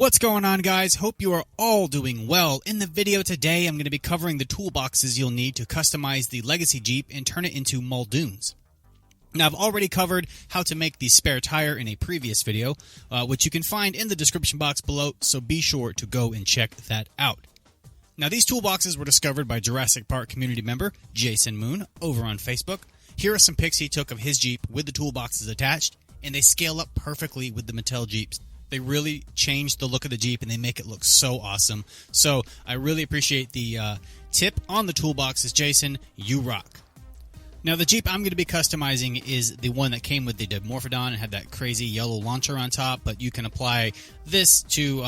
What's going on, guys? Hope you are all doing well. In the video today, I'm going to be covering the toolboxes you'll need to customize the Legacy Jeep and turn it into Muldoons. Now, I've already covered how to make the spare tire in a previous video, which you can find in the description box below, so be sure to go and check that out. Now, these toolboxes were discovered by Jurassic Park community member Jason Moon over on Facebook. Here are some pics he took of his Jeep with the toolboxes attached, and they scale up perfectly with the Mattel Jeeps. They really change the look of the Jeep, and they make it look so awesome. So I really appreciate the tip on the toolboxes, Jason. You rock. Now, the Jeep I'm going to be customizing is the one that came with the Dimorphodon and had that crazy yellow launcher on top, but you can apply this to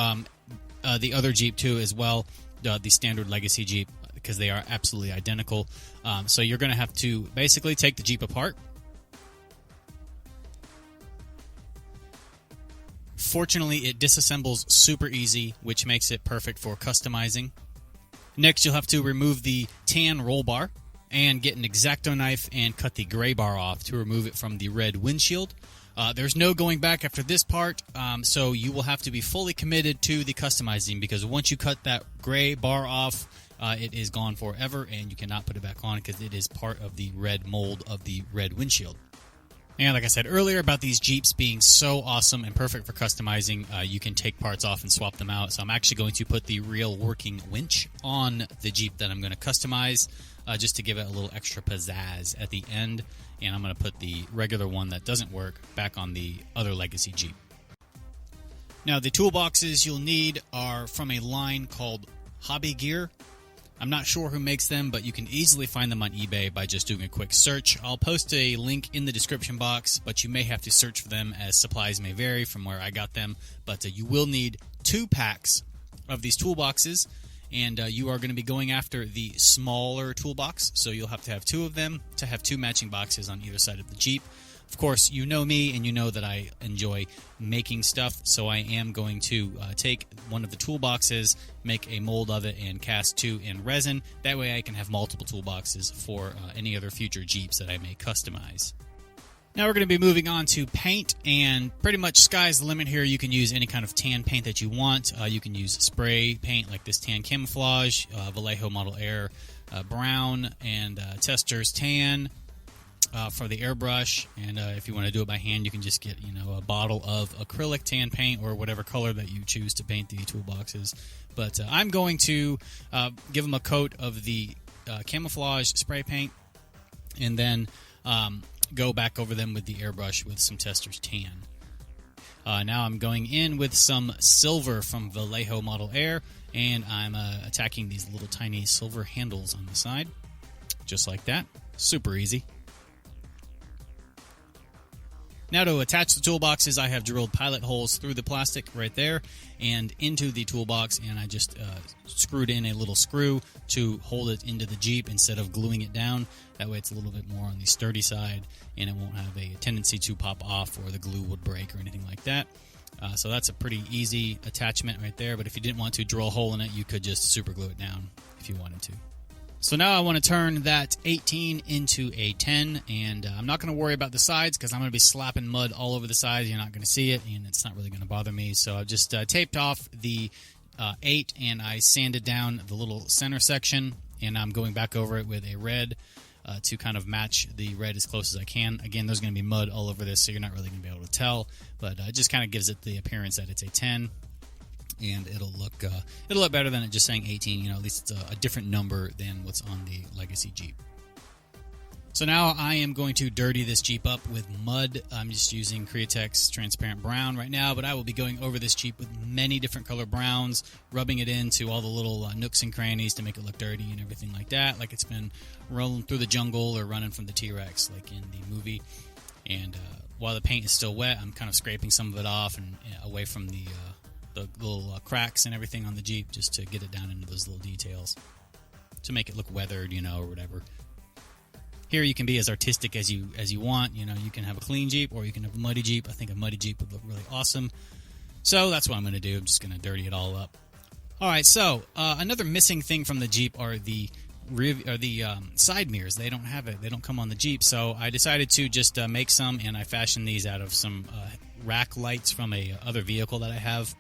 the other Jeep too as well, the standard Legacy Jeep, because they are absolutely identical. So you're going to have to basically take the Jeep apart. Fortunately, it disassembles super easy, which makes it perfect for customizing. Next, you'll have to remove the tan roll bar and get an X-Acto knife and cut the gray bar off to remove it from the red windshield. There's no going back after this part, so you will have to be fully committed to the customizing, because once you cut that gray bar off, it is gone forever, and you cannot put it back on because it is part of the red mold of the red windshield. And like I said earlier about these Jeeps being so awesome and perfect for customizing, you can take parts off and swap them out. So I'm actually going to put the real working winch on the Jeep that I'm going to customize, just to give it a little extra pizzazz at the end. And I'm going to put the regular one that doesn't work back on the other Legacy Jeep. Now, the toolboxes you'll need are from a line called Hobby Gear. I'm not sure who makes them, but you can easily find them on eBay by just doing a quick search. I'll post a link in the description box, but you may have to search for them as supplies may vary from where I got them. But you will need 2 packs of these toolboxes, and you are going to be going after the smaller toolbox, so you'll have to have 2 of them to have 2 matching boxes on either side of the Jeep. Of course, you know me, and you know that I enjoy making stuff, so I am going to take one of the toolboxes, make a mold of it, and cast 2 in resin. That way I can have multiple toolboxes for any other future Jeeps that I may customize. Now we're going to be moving on to paint, and pretty much sky's the limit here. You can use any kind of tan paint that you want. You can use spray paint like this tan camouflage, Vallejo Model Air brown, and Testors tan. For the airbrush, and if you want to do it by hand, you can just get a bottle of acrylic tan paint or whatever color that you choose to paint the toolboxes. But I'm going to give them a coat of the camouflage spray paint, and then go back over them with the airbrush with some Testors tan. Now I'm going in with some silver from Vallejo Model Air, and I'm attacking these little tiny silver handles on the side, just like that. Super easy. Now, to attach the toolboxes, I have drilled pilot holes through the plastic right there and into the toolbox, and I just screwed in a little screw to hold it into the Jeep instead of gluing it down. That way it's a little bit more on the sturdy side, and it won't have a tendency to pop off or the glue would break or anything like that. So that's a pretty easy attachment right there, but if you didn't want to drill a hole in it, you could just super glue it down if you wanted to. So now I want to turn that 18 into a 10, and I'm not going to worry about the sides because I'm going to be slapping mud all over the sides. You're not going to see it, and it's not really going to bother me. So I've just taped off the 8, and I sanded down the little center section, and I'm going back over it with a red to kind of match the red as close as I can. Again, there's going to be mud all over this, so you're not really going to be able to tell, but it just kind of gives it the appearance that it's a 10. And it'll look better than it just saying 18. At least it's a different number than what's on the Legacy Jeep. So now I am going to dirty this Jeep up with mud. I'm just using Createx transparent brown right now, but I will be going over this Jeep with many different color browns, rubbing it into all the little nooks and crannies to make it look dirty and everything like that, like it's been rolling through the jungle or running from the T-Rex like in the movie. And while the paint is still wet, I'm kind of scraping some of it off and away from the little cracks and everything on the Jeep, just to get it down into those little details to make it look weathered, or whatever. Here you can be as artistic as you want. You can have a clean Jeep or you can have a muddy Jeep. I think a muddy Jeep would look really awesome. So that's what I'm going to do. I'm just going to dirty it all up. All right, so another missing thing from the Jeep are the side mirrors. They don't have it. They don't come on the Jeep. So I decided to just make some, and I fashioned these out of some rack lights from a other vehicle that I have.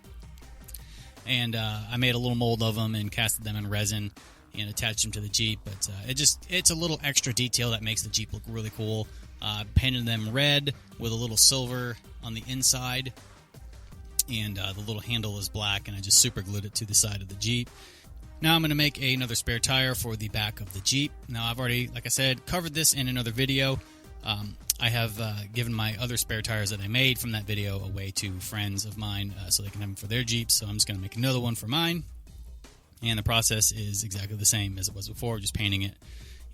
and I made a little mold of them and casted them in resin and attached them to the Jeep. But it's a little extra detail that makes the Jeep look really cool. Painted them red with a little silver on the inside, and the little handle is black, and I just super glued it to the side of the Jeep. Now I'm going to make another spare tire for the back of the Jeep. Now I've already, like I said, covered this in another video. I have given my other spare tires that I made from that video away to friends of mine so they can have them for their Jeeps. So I'm just going to make another one for mine. And the process is exactly the same as it was before, just painting it.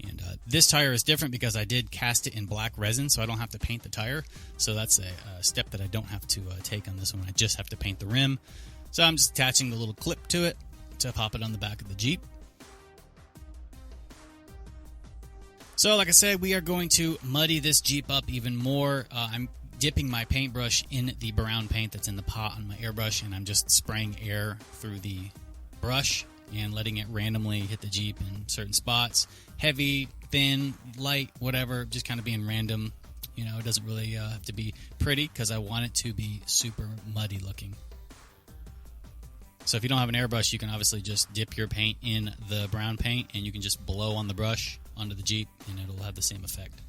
And this tire is different because I did cast it in black resin, so I don't have to paint the tire. So that's a step that I don't have to take on this one. I just have to paint the rim. So I'm just attaching the little clip to it to pop it on the back of the Jeep. So like I said, we are going to muddy this Jeep up even more. I'm dipping my paintbrush in the brown paint that's in the pot on my airbrush, and I'm just spraying air through the brush and letting it randomly hit the Jeep in certain spots. Heavy, thin, light, whatever, just kind of being random. You know, it doesn't really have to be pretty because I want it to be super muddy looking. So if you don't have an airbrush, you can obviously just dip your paint in the brown paint and you can just blow on the brush onto the Jeep and it'll have the same effect.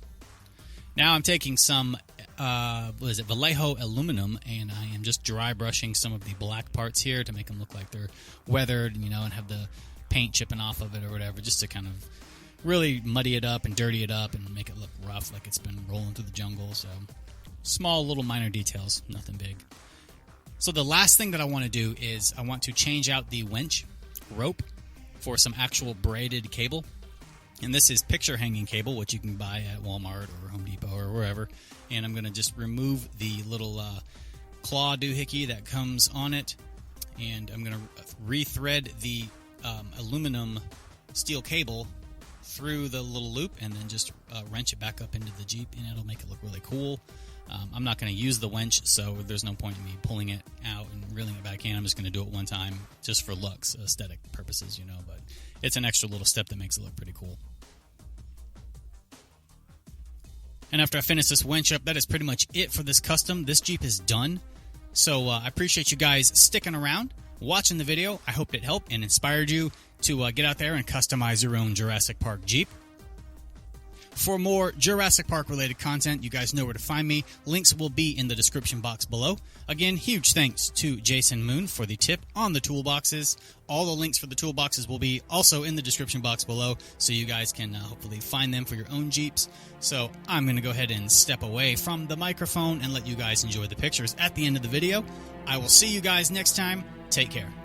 Now I'm taking some, Vallejo aluminum, and I am just dry brushing some of the black parts here to make them look like they're weathered, you know, and have the paint chipping off of it or whatever, just to kind of really muddy it up and dirty it up and make it look rough like it's been rolling through the jungle. So small little minor details, nothing big. So the last thing that I want to do is I want to change out the winch rope for some actual braided cable. And this is picture hanging cable, which you can buy at Walmart or Home Depot or wherever. And I'm going to just remove the little claw doohickey that comes on it. And I'm going to rethread the aluminum steel cable through the little loop and then just wrench it back up into the Jeep, and it'll make it look really cool. I'm not going to use the winch, so there's no point in me pulling it out and reeling it back in. I'm just going to do it one time just for looks, aesthetic purposes, you know, but it's an extra little step that makes it look pretty cool. And after I finish this winch up, that is pretty much it for this custom. This Jeep is done. So I appreciate you guys sticking around, watching the video. I hope it helped and inspired you to get out there and customize your own Jurassic Park Jeep. For more Jurassic Park related content, you guys know where to find me. Links will be in the description box below. Again, huge thanks to Jason Moon for the tip on the toolboxes. All the links for the toolboxes will be also in the description box below, so you guys can hopefully find them for your own Jeeps. So I'm going to go ahead and step away from the microphone and let you guys enjoy the pictures at the end of the video. I will see you guys next time. Take care.